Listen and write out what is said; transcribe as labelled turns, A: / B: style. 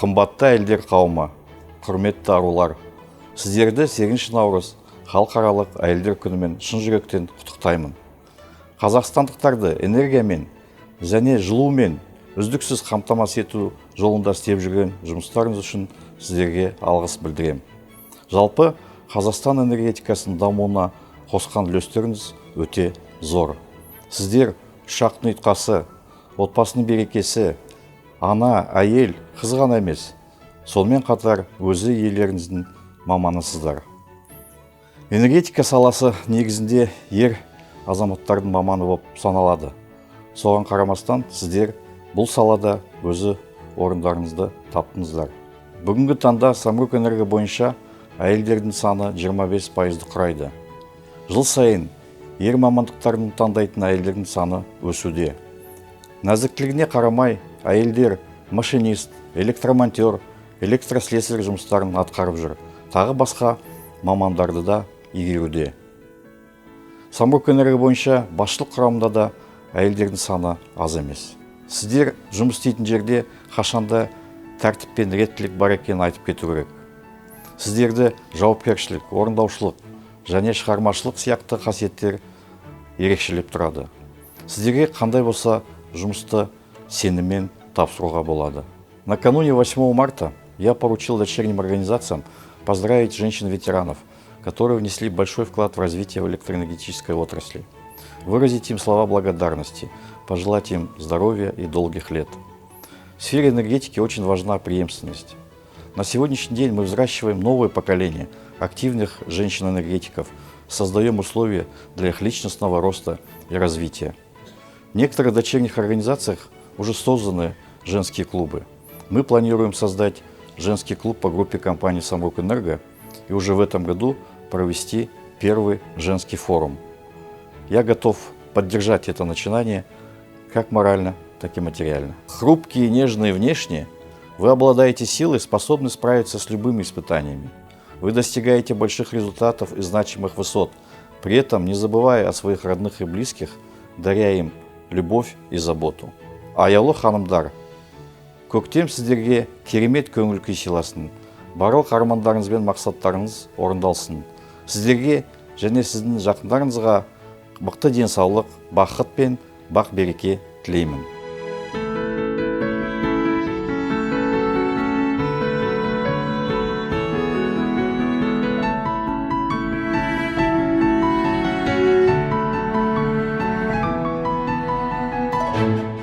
A: Қымбатты әйелдер қауымы, құрметті арулар, сіздерді 8 наурыз халықаралық әйелдер күнімен шын жүректен құттықтаймын. Қазақстандықтарды энергиямен және жылумен үздіксіз қамтамасыз ету жолында істеп жүрген жұмыстарыңыз үшін сіздерге алғыс білдіремін. Жалпы, Қазақстан энергетикасының дамуына қосқан үлестеріңіз өте зор. Сіздер ұшақтың ұйытқасы, отбасының берекесі, ана, әйел, қыз ғана емес, сонымен қатар өзі иелеріңіздің маманысыздар. Энергетика саласы негізінде ер азаматтардың маманы болып саналады. Соған қарамастан сіздер бұл салада өзі орындарыңызды таптыңыздар. Бүгінгі таңда Самрұк-Энерго бойынша әйелдердің саны 25% құрайды. Жыл сайын ер мамандықтарын таңдайтын әйелдердің саны өсуде. Нәзіктілігіне қарамай, әйелдер машинист, электромонтер, электрослесарь жұмыстарын атқарып жүр. Тағы басқа мамандарды да игеруде. Самрұк-Энерго бойынша басшылық құрамында да әйелдердің саны аз емес. Сіздер жұмыс істейтін жерде қашанда тәртіп пен реттілік бар екенін айтып кету керек. Сіздерді жауапкершілік, орындаушылық және шығармашылық сияқты қасиеттер ерекшелеп тұрады. Сіздерге қандай болса жұмысты сеніммен тапсыруға болады. Накануне 8 марта я поручил дочерним организациям поздравить женщин-ветеранов, которые внесли большой вклад в развитие электроэнергетической отрасли, выразить им слова благодарности, пожелать им здоровья и долгих лет. В сфере энергетики очень важна преемственность. На сегодняшний день мы взращиваем новое поколение активных женщин-энергетиков, создаем условия для их личностного роста и развития. В некоторых дочерних организациях уже созданы женские клубы. Мы планируем создать женский клуб по группе компании Самрұк-Энерго и уже в этом году провести первый женский форум. Я готов поддержать это начинание как морально, так и материально. Хрупкие и нежные внешне, вы обладаете силой, способны справиться с любыми испытаниями. Вы достигаете больших результатов и значимых высот, при этом не забывая о своих родных и близких, даря им любовь и заботу. Аялы ханымдар, көктем сіздерге керемет көңіл күй сыйласын, барлық армандарыңыз бен мақсаттарыңыз орындалсын. Сіздерге және сіздің жақындарыңызға мықты денсаулық, бақыт пен бақ-береке тілеймін.
B: Thank you.